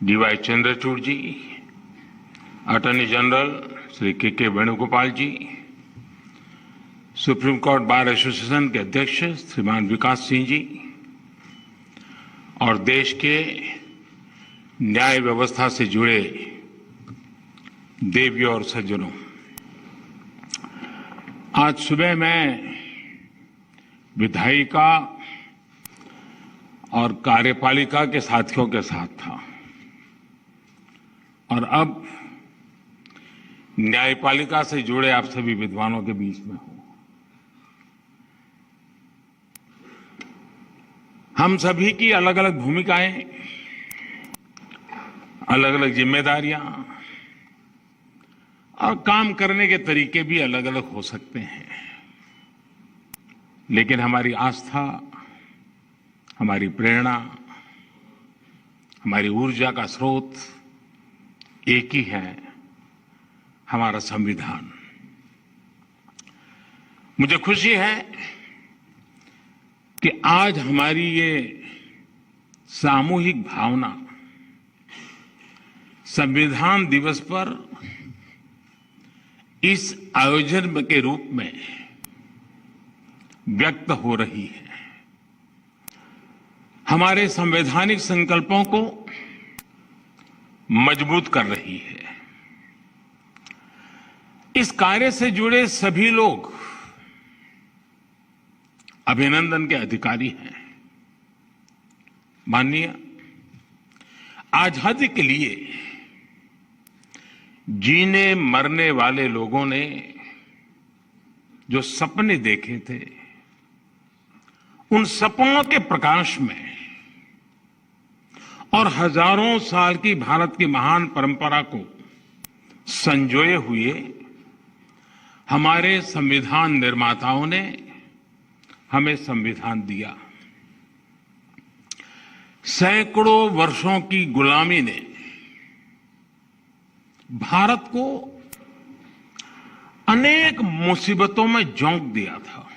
D Y Chandrachud जी, attorney general Shri के वेणुगोपाल जी, supreme court bar association के अध्यक्ष श्रीमान विकास सिंह जी और देश के न्याय व्यवस्था से जुड़े देवियों और सज्जनों, आज सुबह मैं विधायिका और कार्यपालिका के साथियों के साथ था और अब न्यायपालिका से जुड़े आप सभी विद्वानों के बीच में हूं। हम सभी की अलग अलग भूमिकाएं, अलग अलग जिम्मेदारियां और काम करने के तरीके भी अलग अलग हो सकते हैं, लेकिन हमारी आस्था, हमारी प्रेरणा, हमारी ऊर्जा का स्रोत एक ही है, हमारा संविधान। मुझे खुशी है कि आज हमारी ये सामूहिक भावना संविधान दिवस पर इस आयोजन के रूप में व्यक्त हो रही है। हमारे संवैधानिक संकल्पों को मजबूत कर रही है। इस कार्य से जुड़े सभी लोग अभिनंदन के अधिकारी हैं। माननीय, आजादी के लिए जीने मरने वाले लोगों ने जो सपने देखे थे, उन सपनों के प्रकाश में और हजारों साल की भारत की महान परंपरा को संजोए हुए हमारे संविधान निर्माताओं ने हमें संविधान दिया। सैकड़ों वर्षों की गुलामी ने भारत को अनेक मुसीबतों में झोंक दिया था।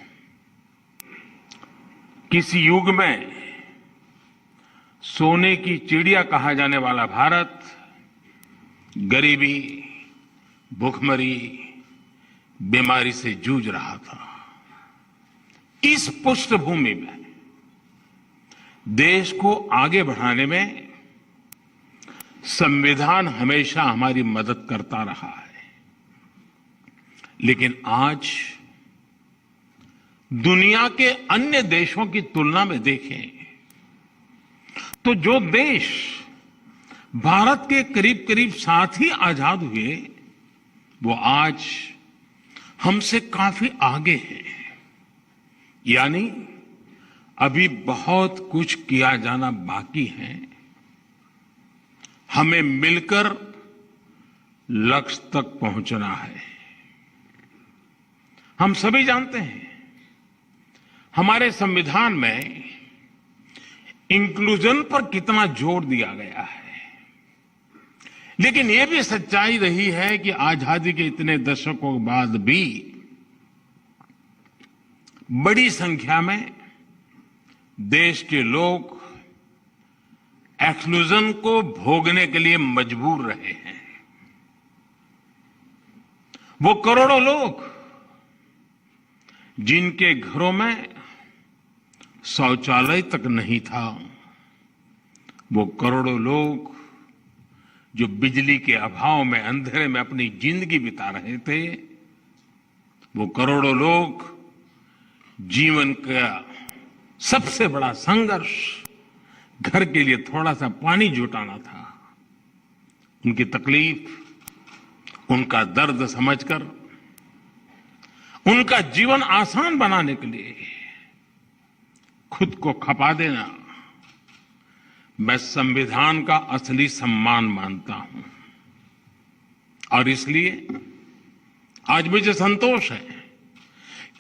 किसी युग में सोने की चिड़िया कहा जाने वाला भारत गरीबी, भूखमरी, बीमारी से जूझ रहा था। इस पृष्ठभूमि में देश को आगे बढ़ाने में संविधान हमेशा हमारी मदद करता रहा है। लेकिन आज दुनिया के अन्य देशों की तुलना में देखें तो जो देश भारत के करीब करीब साथ ही आजाद हुए, वो आज हमसे काफी आगे हैं। यानी अभी बहुत कुछ किया जाना बाकी है। हमें मिलकर लक्ष्य तक पहुंचना है। हम सभी जानते हैं हमारे संविधान में इंक्लूजन पर कितना जोर दिया गया है, लेकिन यह भी सच्चाई रही है कि आजादी के इतने दशकों के बाद भी बड़ी संख्या में देश के लोग एक्सक्लूजन को भोगने के लिए मजबूर रहे हैं। वो करोड़ों लोग जिनके घरों में शौचालय तक नहीं था, वो करोड़ों लोग जो बिजली के अभाव में अंधेरे में अपनी जिंदगी बिता रहे थे, वो करोड़ों लोग जीवन का सबसे बड़ा संघर्ष घर के लिए थोड़ा सा पानी जुटाना था। उनकी तकलीफ, उनका दर्द समझकर उनका जीवन आसान बनाने के लिए खुद को खपा देना मैं संविधान का असली सम्मान मानता हूं। और इसलिए आज मुझे संतोष है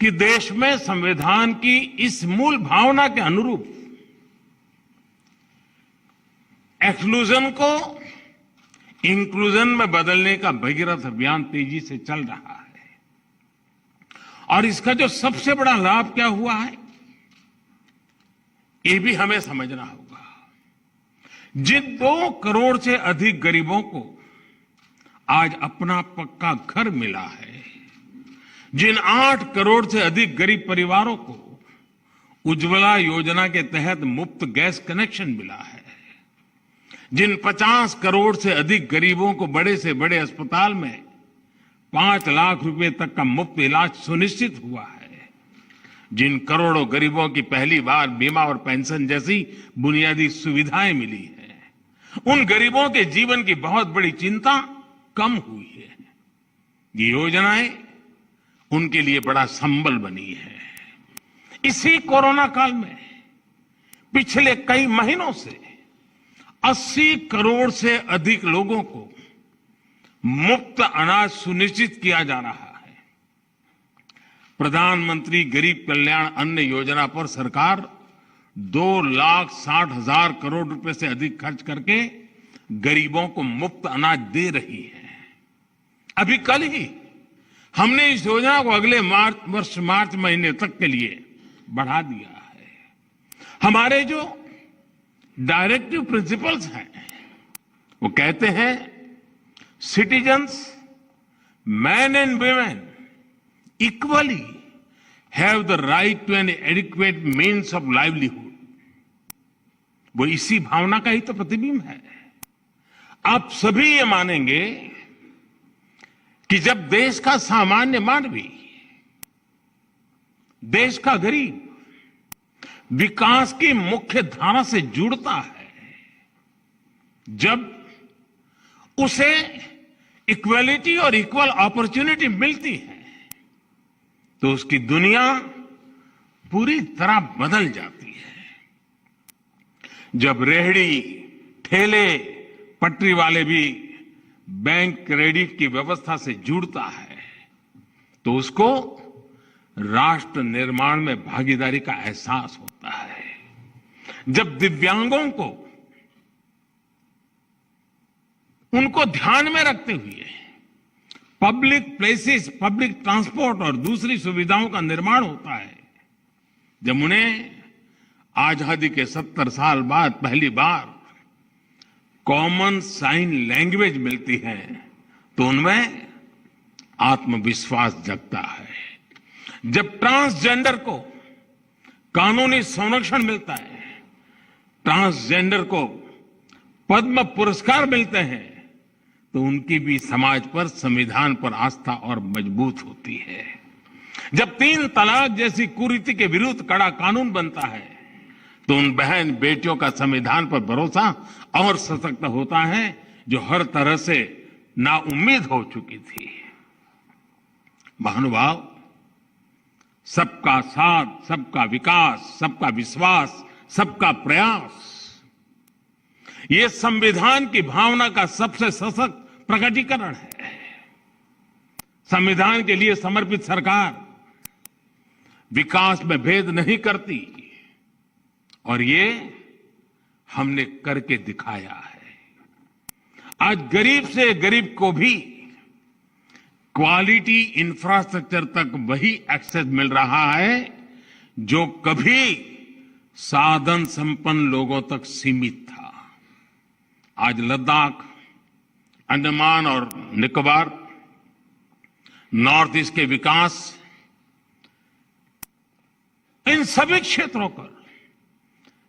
कि देश में संविधान की इस मूल भावना के अनुरूप एक्सक्लूजन को इंक्लूजन में बदलने का भगीरथ अभियान तेजी से चल रहा है। और इसका जो सबसे बड़ा लाभ क्या हुआ है, ये भी हमें समझना होगा। जिन 2 करोड़ से अधिक गरीबों को आज अपना पक्का घर मिला है, जिन 8 करोड़ से अधिक गरीब परिवारों को उज्ज्वला योजना के तहत मुफ्त गैस कनेक्शन मिला है, जिन 50 करोड़ से अधिक गरीबों को बड़े से बड़े अस्पताल में 5 लाख रुपए तक का मुफ्त इलाज सुनिश्चित हुआ है, जिन करोड़ों गरीबों की पहली बार बीमा और पेंशन जैसी बुनियादी सुविधाएं मिली है, उन गरीबों के जीवन की बहुत बड़ी चिंता कम हुई है। ये योजनाएं उनके लिए बड़ा संबल बनी है। इसी कोरोना काल में पिछले कई महीनों से 80 करोड़ से अधिक लोगों को मुफ्त अनाज सुनिश्चित किया जा रहा है। प्रधानमंत्री गरीब कल्याण अन्न योजना पर सरकार 2,60,000 करोड़ रुपए से अधिक खर्च करके गरीबों को मुफ्त अनाज दे रही है। अभी कल ही हमने इस योजना को अगले मार्च महीने तक के लिए बढ़ा दिया है। हमारे जो डायरेक्टिव प्रिंसिपल्स हैं वो कहते हैं citizens, man and women equally have the right to an adequate means of livelihood. वो इसी भावना का ही तो प्रतिबिंब है। आप सभी ये मानेंगे कि जब देश का सामान्य मानवी, देश का गरीब विकास की मुख्य धारा से जुड़ता है, जब उसे इक्वलिटी और इक्वल अपॉर्चुनिटी मिलती है, तो उसकी दुनिया पूरी तरह बदल जाती है। जब रेहड़ी, ठेले, पटरी वाले भी बैंक क्रेडिट की व्यवस्था से जुड़ता है, तो उसको राष्ट्र निर्माण में भागीदारी का एहसास होता है। जब दिव्यांगों को उनको ध्यान में रखते हुए पब्लिक प्लेसेस, पब्लिक ट्रांसपोर्ट और दूसरी सुविधाओं का निर्माण होता है, जब उन्हें आजादी के 70 साल बाद पहली बार कॉमन साइन लैंग्वेज मिलती है, तो उनमें आत्मविश्वास जगता है। जब ट्रांसजेंडर को कानूनी संरक्षण मिलता है, ट्रांसजेंडर को पद्म पुरस्कार मिलते हैं, तो उनकी भी समाज पर, संविधान पर आस्था और मजबूत होती है। जब 3 तलाक जैसी कुरीति के विरुद्ध कड़ा कानून बनता है, तो उन बहन बेटियों का संविधान पर भरोसा और सशक्त होता है, जो हर तरह से नाउम्मीद हो चुकी थी। महानुभाव, सबका साथ, सबका विकास, सबका विश्वास, सबका प्रयास, ये संविधान की भावना का सबसे सशक्त प्रकटीकरण है। संविधान के लिए समर्पित सरकार विकास में भेद नहीं करती, और ये हमने करके दिखाया है। आज गरीब से गरीब को भी क्वालिटी इंफ्रास्ट्रक्चर तक वही एक्सेस मिल रहा है जो कभी साधन संपन्न लोगों तक सीमित था। आज लद्दाख, अंडमान और निकोबार, नॉर्थ ईस्ट के विकास, इन सभी क्षेत्रों पर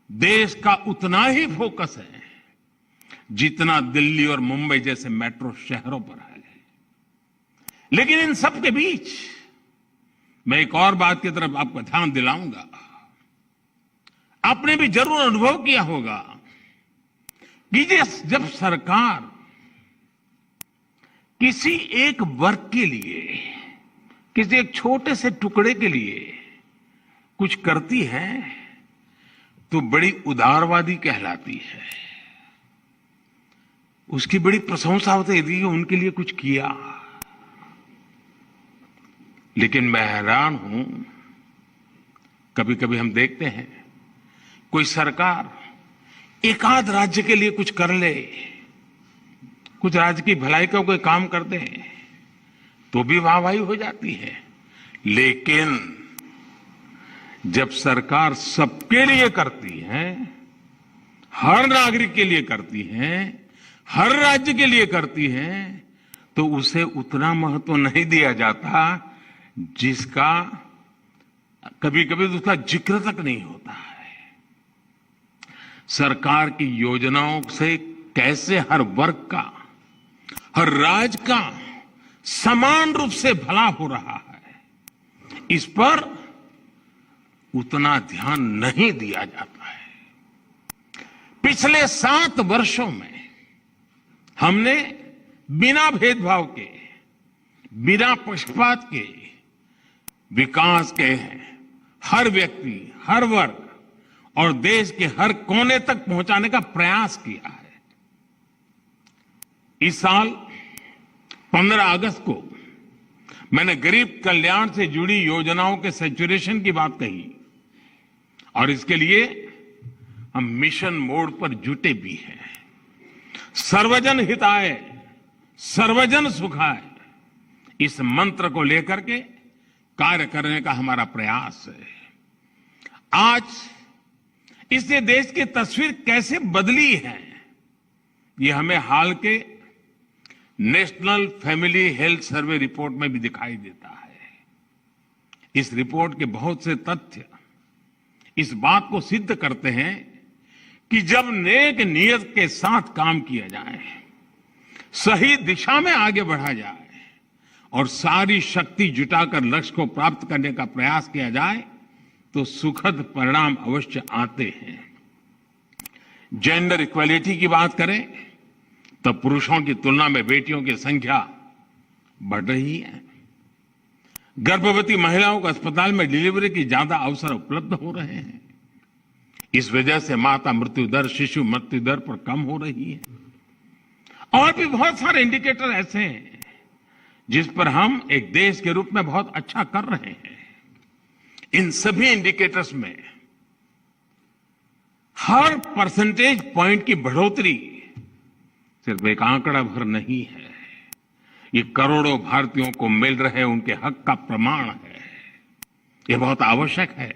देश का उतना ही फोकस है जितना दिल्ली और मुंबई जैसे मेट्रो शहरों पर है। लेकिन इन सब के बीच मैं एक और बात की तरफ आपका ध्यान दिलाऊंगा। आपने भी जरूर अनुभव किया होगा कि जब सरकार किसी एक वर्ग के लिए, किसी एक छोटे से टुकड़े के लिए कुछ करती है, तो बड़ी उदारवादी कहलाती है। उसकी बड़ी प्रशंसा होती है कि उनके लिए कुछ किया। लेकिन मैं हैरान हूं, कभी कभी हम देखते हैं कोई सरकार एकाध राज्य के लिए कुछ कर ले, कुछ राज्य की भलाई का कोई काम कर दे, तो भी वाहवाही हो जाती है। लेकिन जब सरकार सबके लिए करती है, हर नागरिक के लिए करती हैं, हर राज्य के लिए करती हैं, तो उसे उतना महत्व नहीं दिया जाता जिसका कभी कभी उसका जिक्र तक नहीं होता है। सरकार की योजनाओं से कैसे हर वर्ग का, हर राज्य का समान रूप से भला हो रहा है, इस पर उतना ध्यान नहीं दिया जाता है। पिछले 7 वर्षों में हमने बिना भेदभाव के, बिना पक्षपात के विकास के हर व्यक्ति, हर वर्ग और देश के हर कोने तक पहुंचाने का प्रयास किया है। इस साल 15 अगस्त को मैंने गरीब कल्याण से जुड़ी योजनाओं के सैचुरेशन की बात कही और इसके लिए हम मिशन मोड पर जुटे भी हैं। सर्वजन हिताय, सर्वजन सुखाय, इस मंत्र को लेकर के कार्य करने का हमारा प्रयास है। आज इससे देश की तस्वीर कैसे बदली है, ये हमें हाल के national family health survey report में भी दिखाई देता है। इस रिपोर्ट के बहुत से तथ्य इस बात को सिद्ध करते हैं कि जब नेक नियत के साथ काम किया जाए, सही दिशा में आगे बढ़ा जाए और सारी शक्ति जुटाकर लक्ष्य को प्राप्त करने का प्रयास किया जाए तो सुखद परिणाम अवश्य आते हैं। जेंडर इक्वालिटी की बात करें तो पुरुषों की तुलना में बेटियों की संख्या बढ़ रही है। गर्भवती महिलाओं को अस्पताल में डिलीवरी की ज्यादा अवसर उपलब्ध हो रहे हैं। इस वजह से माता मृत्यु दर, शिशु मृत्यु दर पर कम हो रही है। और भी बहुत सारे इंडिकेटर ऐसे हैं जिस पर हम एक देश के रूप में बहुत अच्छा कर रहे हैं। इन सभी इंडिकेटर्स में हर परसेंटेज पॉइंट की बढ़ोतरी सिर्फ एक आंकड़ा भर नहीं है, ये करोड़ों भारतीयों को मिल रहे उनके हक का प्रमाण है। ये बहुत आवश्यक है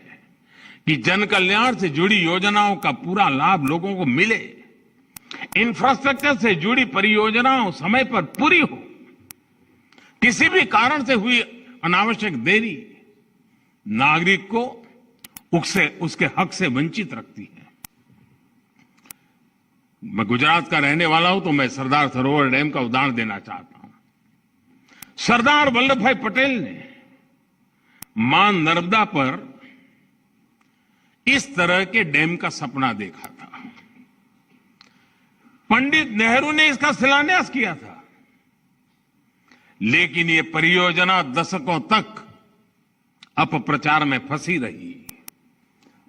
कि जन कल्याण से जुड़ी योजनाओं का पूरा लाभ लोगों को मिले, इंफ्रास्ट्रक्चर से जुड़ी परियोजनाओं समय पर पूरी हो। किसी भी कारण से हुई अनावश्यक देरी नागरिक को उसके हक से वंचित रखती है। मैं गुजरात का रहने वाला हूं तो मैं सरदार सरोवर डैम का उदाहरण देना चाहता हूं। सरदार वल्लभ भाई पटेल ने मां नर्मदा पर इस तरह के डैम का सपना देखा था। पंडित नेहरू ने इसका शिलान्यास किया था, लेकिन ये परियोजना दशकों तक अपप्रचार में फंसी रही,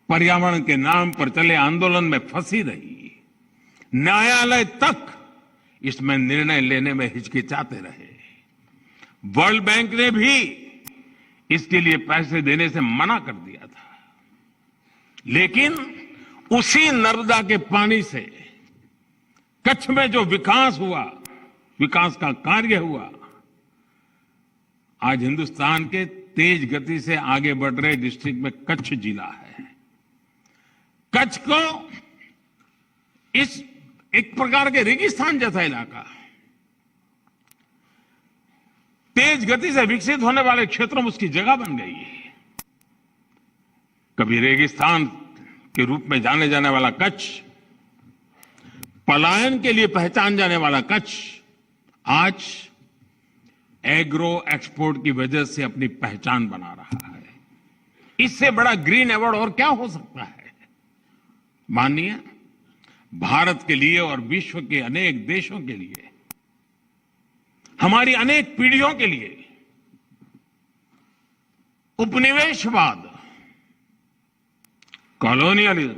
पर्यावरण के नाम पर चले आंदोलन में फंसी रही, न्यायालय तक इसमें निर्णय लेने में हिचकिचाते रहे। वर्ल्ड बैंक ने भी इसके लिए पैसे देने से मना कर दिया था। लेकिन उसी नर्मदा के पानी से कच्छ में जो विकास हुआ, विकास का कार्य हुआ, आज हिंदुस्तान के तेज गति से आगे बढ़ रहे डिस्ट्रिक्ट में कच्छ जिला है। कच्छ को इस एक प्रकार के रेगिस्तान जैसा इलाका, तेज गति से विकसित होने वाले क्षेत्रों में उसकी जगह बन गई है। कभी रेगिस्तान के रूप में जाने जाने वाला कच्छ, पलायन के लिए पहचान जाने वाला कच्छ, आज एग्रो एक्सपोर्ट की वजह से अपनी पहचान बना रहा है। इससे बड़ा ग्रीन अवार्ड और क्या हो सकता है? माननीय भारत के लिए और विश्व के अनेक देशों के लिए, हमारी अनेक पीढ़ियों के लिए उपनिवेशवाद, कॉलोनियलिज्म,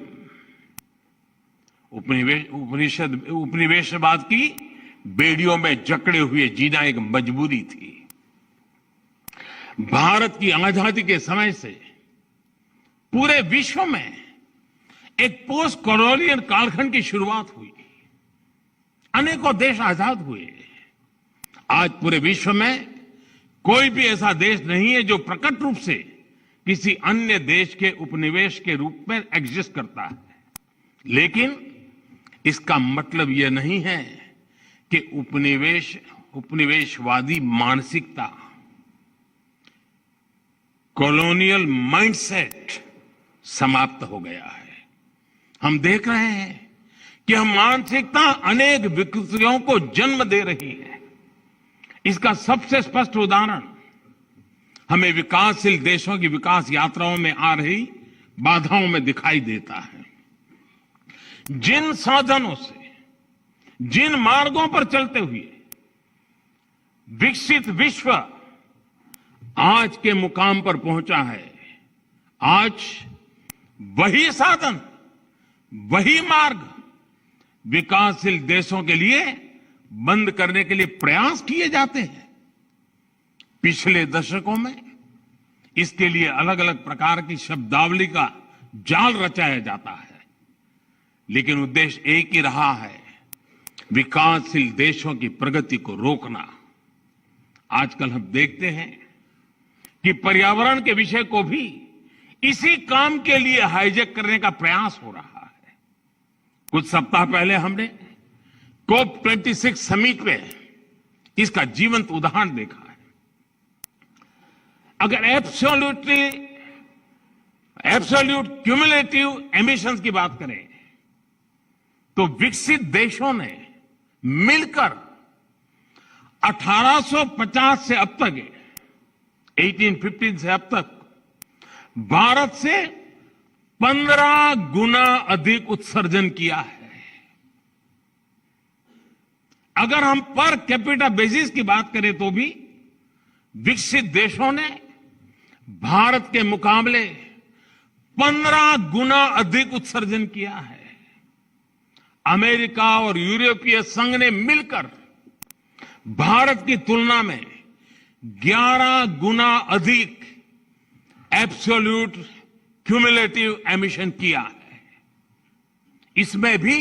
उपनिवेशवाद की बेड़ियों में जकड़े हुए जीना एक मजबूरी थी। भारत की आजादी के समय से पूरे विश्व में एक पोस्ट कॉलोनियल कालखंड की शुरुआत हुई, अनेकों देश आजाद हुए। आज पूरे विश्व में कोई भी ऐसा देश नहीं है जो प्रकट रूप से किसी अन्य देश के उपनिवेश के रूप में एग्जिस्ट करता है। लेकिन इसका मतलब यह नहीं है कि उपनिवेशवादी मानसिकता, कॉलोनियल माइंडसेट समाप्त हो गया है। हम देख रहे हैं कि यह मानसिकता अनेक विकृतियों को जन्म दे रही है। इसका सबसे स्पष्ट उदाहरण हमें विकासशील देशों की विकास यात्राओं में आ रही बाधाओं में दिखाई देता है। जिन साधनों से, जिन मार्गों पर चलते हुए विकसित विश्व आज के मुकाम पर पहुंचा है, आज वही साधन, वही मार्ग विकासशील देशों के लिए बंद करने के लिए प्रयास किए जाते हैं। पिछले दशकों में इसके लिए अलग अलग प्रकार की शब्दावली का जाल रचाया जाता है, लेकिन उद्देश्य एक ही रहा है, विकासशील देशों की प्रगति को रोकना। आजकल हम देखते हैं कि पर्यावरण के विषय को भी इसी काम के लिए हाईजैक करने का प्रयास हो रहा है। कुछ सप्ताह पहले हमने COP26 समिट में इसका जीवंत उदाहरण देखा है। अगर एब्सोल्यूट क्यूमुलेटिव एमिशंस की बात करें तो विकसित देशों ने मिलकर 1850 से अब तक, 1815 से अब तक भारत से 15 गुना अधिक उत्सर्जन किया है। अगर हम पर कैपिटा बेसिस की बात करें तो भी विकसित देशों ने भारत के मुकाबले 15 गुना अधिक उत्सर्जन किया है। अमेरिका और यूरोपीय संघ ने मिलकर भारत की तुलना में 11 गुना अधिक एब्सोल्यूट क्यूमुलेटिव एमिशन किया है। इसमें भी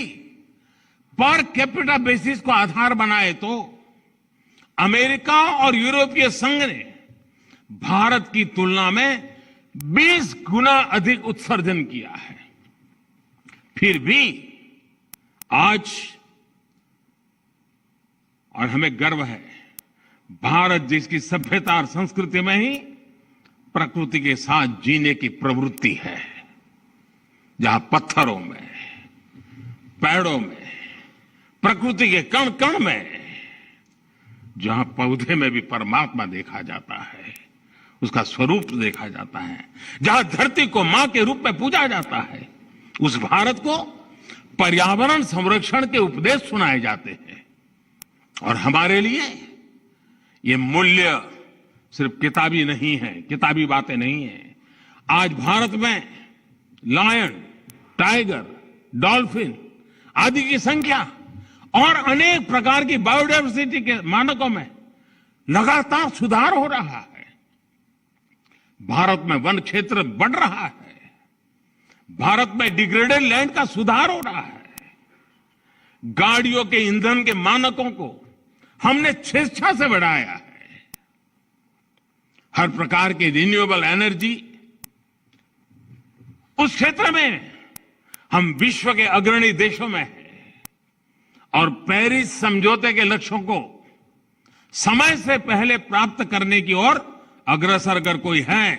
पर कैपिटा बेसिस को आधार बनाए तो अमेरिका और यूरोपीय संघ ने भारत की तुलना में 20 गुना अधिक उत्सर्जन किया है। फिर भी आज, और हमें गर्व है, भारत जिसकी सभ्यता और संस्कृति में ही प्रकृति के साथ जीने की प्रवृत्ति है, जहां पत्थरों में, पेड़ों में, प्रकृति के कण कण में, जहां पौधे में भी परमात्मा देखा जाता है, उसका स्वरूप देखा जाता है, जहां धरती को मां के रूप में पूजा जाता है, उस भारत को पर्यावरण संरक्षण के उपदेश सुनाए जाते हैं। और हमारे लिए ये मूल्य सिर्फ किताबी नहीं है, किताबी बातें नहीं है। आज भारत में लायन, टाइगर, डॉल्फिन आदि की संख्या और अनेक प्रकार की बायोडायवर्सिटी के मानकों में लगातार सुधार हो रहा है। भारत में वन क्षेत्र बढ़ रहा है। भारत में डिग्रेडेड लैंड का सुधार हो रहा है। गाड़ियों के ईंधन के मानकों को हमने स्वेच्छा से बढ़ाया है। हर प्रकार की रिन्यूएबल एनर्जी, उस क्षेत्र में हम विश्व के अग्रणी देशों में हैं। और पेरिस समझौते के लक्ष्यों को समय से पहले प्राप्त करने की ओर अग्रसर अगर कोई है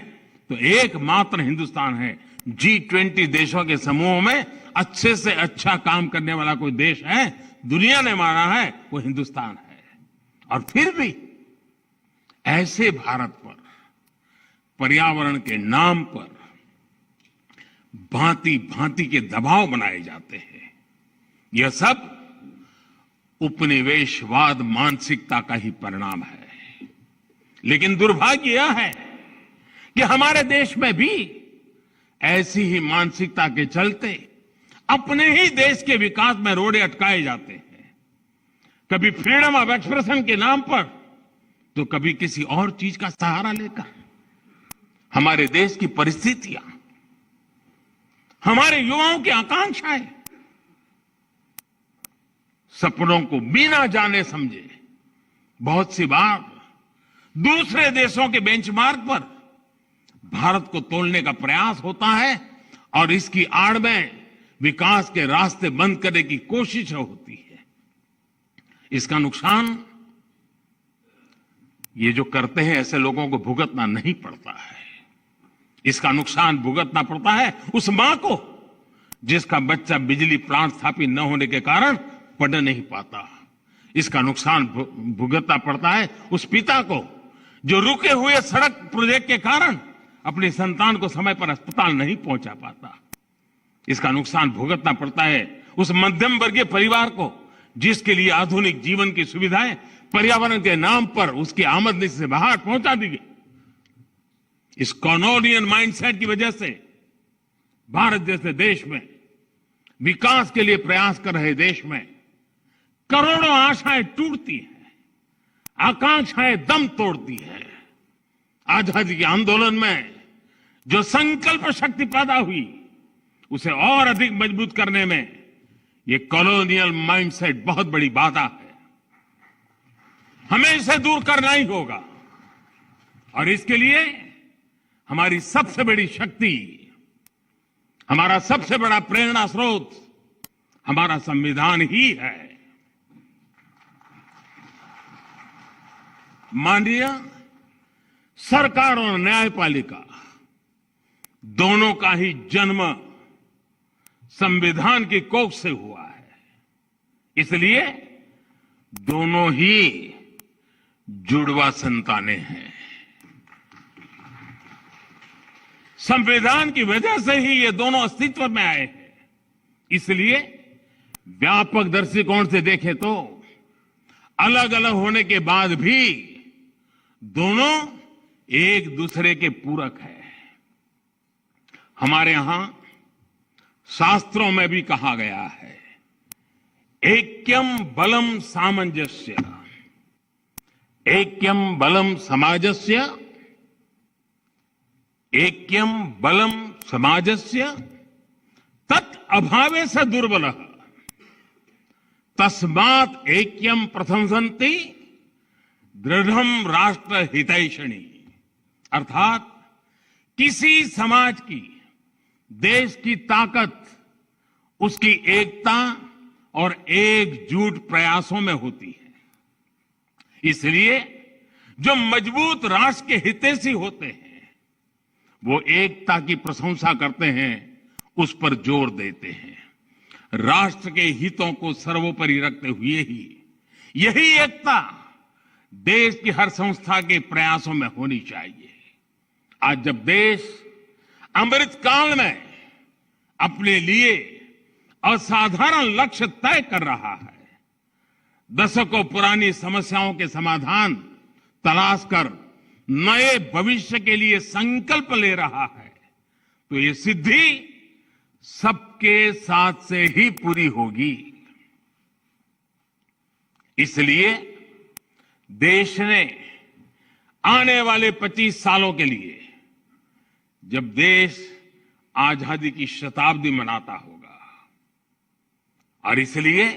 तो एकमात्र हिंदुस्तान है। G20 देशों के समूह में अच्छे से अच्छा काम करने वाला कोई देश है, दुनिया ने माना है, वो हिंदुस्तान है। और फिर भी ऐसे भारत पर पर्यावरण के नाम पर भांति भांति के दबाव बनाए जाते हैं। यह सब उपनिवेशवाद मानसिकता का ही परिणाम है। लेकिन दुर्भाग्य यह है कि हमारे देश में भी ऐसी ही मानसिकता के चलते अपने ही देश के विकास में रोड़े अटकाए जाते हैं। कभी फ्रीडम ऑफ एक्सप्रेशन के नाम पर तो कभी किसी और चीज का सहारा लेकर। हमारे देश की परिस्थितियां, हमारे युवाओं की आकांक्षाएं, सपनों को बिना जाने समझे बहुत सी बार दूसरे देशों के बेंचमार्क पर भारत को तोड़ने का प्रयास होता है। और इसकी आड़ में विकास के रास्ते बंद करने की कोशिश होती है। इसका नुकसान ये जो करते हैं ऐसे लोगों को भुगतना नहीं पड़ता है। इसका नुकसान भुगतना पड़ता है उस मां को जिसका बच्चा बिजली प्लांट स्थापित न होने के कारण पढ़ नहीं पाता। इसका नुकसान भुगतना पड़ता है उस पिता को जो रुके हुए सड़क प्रोजेक्ट के कारण अपनी संतान को समय पर अस्पताल नहीं पहुंचा पाता। इसका नुकसान भुगतना पड़ता है उस मध्यम वर्गीय परिवार को जिसके लिए आधुनिक जीवन की सुविधाएं पर्यावरण के नाम पर उसकी आमदनी से बाहर पहुंचा दी गई। इस कॉलोनियल माइंडसेट की वजह से भारत जैसे देश में, विकास के लिए प्रयास कर रहे देश में करोड़ों आशाएं टूटती हैं, आकांक्षाएं दम तोड़ती हैं। आजादी के आंदोलन में जो संकल्प शक्ति पैदा हुई उसे और अधिक मजबूत करने में ये कॉलोनियल माइंडसेट बहुत बड़ी बाधा है। हमें इसे दूर करना ही होगा और इसके लिए हमारी सबसे बड़ी शक्ति, हमारा सबसे बड़ा प्रेरणा स्रोत हमारा संविधान ही है। माननीय सरकार और न्यायपालिका दोनों का ही जन्म संविधान की कोख से हुआ है, इसलिए दोनों ही जुड़वा संतानें हैं। संविधान की वजह से ही ये दोनों अस्तित्व में आए हैं। इसलिए व्यापक दृष्टिकोण से देखें तो अलग अलग होने के बाद भी दोनों एक दूसरे के पूरक हैं। हमारे यहां शास्त्रों में भी कहा गया है, ऐक्यम बलम सामंजस्य, ऐक्यम बलम समाजस्य, ऐक्यम बलम समाजस्य तत् अभावे स दुर्बलः तस्मात् ऐक्यम प्रशंसन्ति दृढ़म राष्ट्र हितैषणी। अर्थात किसी समाज की, देश की ताकत उसकी एकता और एकजुट प्रयासों में होती है। इसलिए जो मजबूत राष्ट्र के हितैषी होते हैं वो एकता की प्रशंसा करते हैं, उस पर जोर देते हैं। राष्ट्र के हितों को सर्वोपरि रखते हुए ही यही एकता देश की हर संस्था के प्रयासों में होनी चाहिए। आज जब देश अमृत काल में अपने लिए असाधारण लक्ष्य तय कर रहा है, दशकों पुरानी समस्याओं के समाधान तलाश कर नए भविष्य के लिए संकल्प ले रहा है, तो ये सिद्धि सबके साथ से ही पूरी होगी। इसलिए देश ने आने वाले 25 सालों के लिए, जब देश आजादी की शताब्दी मनाता होगा, और इसलिए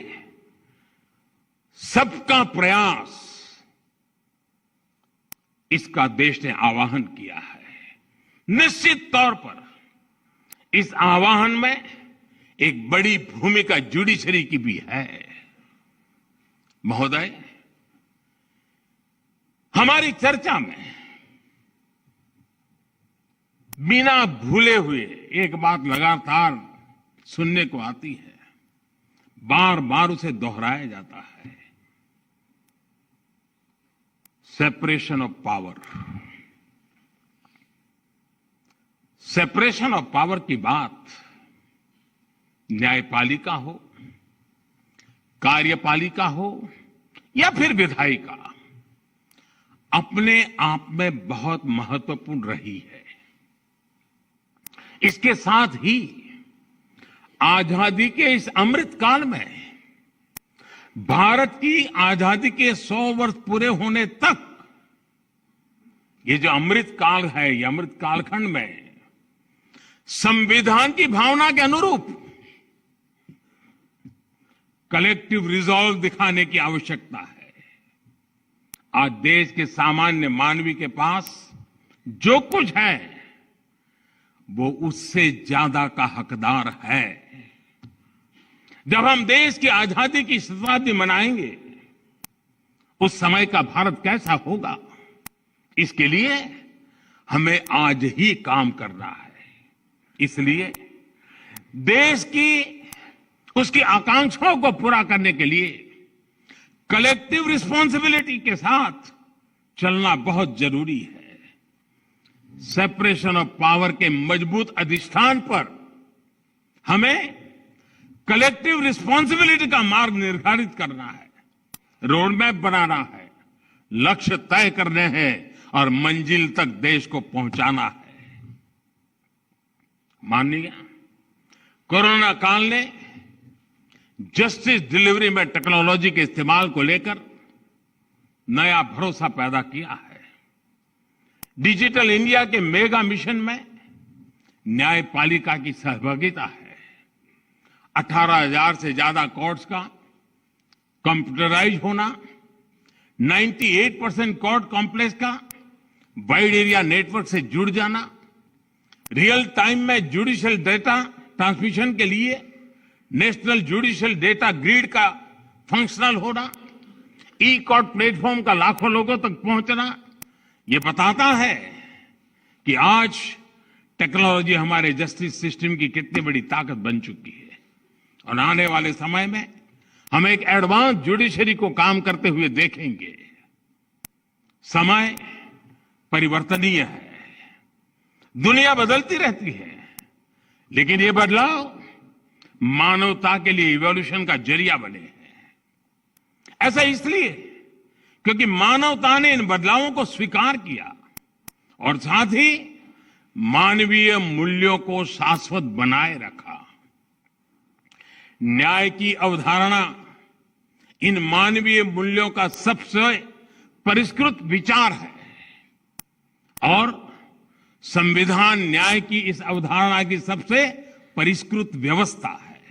सबका प्रयास, इसका देश ने आह्वान किया है। निश्चित तौर पर इस आह्वान में एक बड़ी भूमिका जुडिशरी की भी है। महोदय, हमारी चर्चा में बिना भूले हुए एक बात लगातार सुनने को आती है, बार बार उसे दोहराया जाता है, separation of power. Separation of power की बात न्यायपालिका हो, कार्यपालिका हो या फिर विधायिका, अपने आप में बहुत महत्वपूर्ण रही है। इसके साथ ही आजादी के इस अमृत काल में, भारत की आजादी के 100 वर्ष पूरे होने तक, ये जो अमृत काल है, ये अमृत कालखंड में संविधान की भावना के अनुरूप कलेक्टिव रिजॉल्व दिखाने की आवश्यकता है। आज देश के सामान्य मानवी के पास जो कुछ है वो उससे ज्यादा का हकदार है। जब हम देश की आजादी की शताब्दी मनाएंगे, उस समय का भारत कैसा होगा, इसके लिए हमें आज ही काम करना है। इसलिए देश की उसकी आकांक्षाओं को पूरा करने के लिए कलेक्टिव रिस्पॉन्सिबिलिटी के साथ चलना बहुत जरूरी है। सेपरेशन ऑफ पावर के मजबूत अधिष्ठान पर हमें कलेक्टिव रिस्पॉन्सिबिलिटी का मार्ग निर्धारित करना है, रोड मैप बनाना है, लक्ष्य तय करने हैं और मंजिल तक देश को पहुंचाना है। माननीय, कोरोना काल ने जस्टिस डिलीवरी में टेक्नोलॉजी के इस्तेमाल को लेकर नया भरोसा पैदा किया है। डिजिटल इंडिया के मेगा मिशन में न्यायपालिका की सहभागिता है। 18,000 से ज्यादा कोर्ट्स का कंप्यूटराइज होना, 98% कोर्ट कॉम्प्लेक्स का वाइड एरिया नेटवर्क से जुड़ जाना, रियल टाइम में जुडिशियल डेटा ट्रांसमिशन के लिए नेशनल जुडिशियल डेटा ग्रिड का फंक्शनल होना, ई कोर्ट प्लेटफॉर्म का लाखों लोगों तक पहुंचना, ये बताता है कि आज टेक्नोलॉजी हमारे जस्टिस सिस्टम की कितनी बड़ी ताकत बन चुकी है। और आने वाले समय में हम एक एडवांस जुडिशरी को काम करते हुए देखेंगे। समय परिवर्तनीय है, दुनिया बदलती रहती है, लेकिन ये बदलाव मानवता के लिए इवोल्यूशन का जरिया बने हैं। ऐसा इसलिए क्योंकि मानवता ने इन बदलावों को स्वीकार किया और साथ ही मानवीय मूल्यों को शाश्वत बनाए रखा। न्याय की अवधारणा इन मानवीय मूल्यों का सबसे परिष्कृत विचार है और संविधान न्याय की इस अवधारणा की सबसे परिष्कृत व्यवस्था है।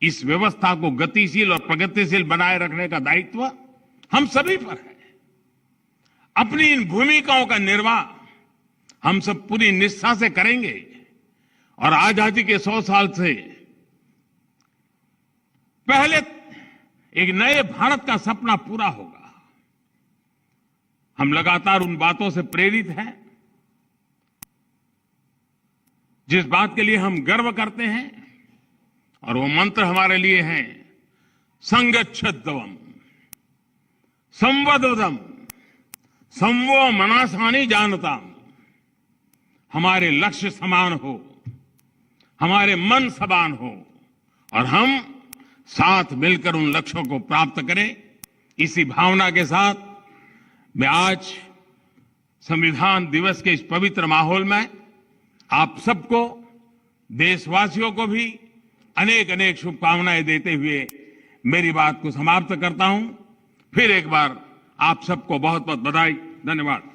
इस व्यवस्था को गतिशील और प्रगतिशील बनाए रखने का दायित्व हम सभी पर है। अपनी इन भूमिकाओं का निर्वाह हम सब पूरी निष्ठा से करेंगे और आजादी के 100 साल से पहले एक नए भारत का सपना पूरा होगा। हम लगातार उन बातों से प्रेरित हैं जिस बात के लिए हम गर्व करते हैं, और वो मंत्र हमारे लिए हैं संगच्छध्वम संवदवदम संवो मनासानि जानताम। हमारे लक्ष्य समान हो, हमारे मन समान हो और हम साथ मिलकर उन लक्ष्यों को प्राप्त करें। इसी भावना के साथ मैं आज संविधान दिवस के इस पवित्र माहौल में आप सबको, देशवासियों को भी अनेक अनेक शुभकामनाएं देते हुए मेरी बात को समाप्त करता हूं। फिर एक बार आप सबको बहुत बहुत बधाई। धन्यवाद।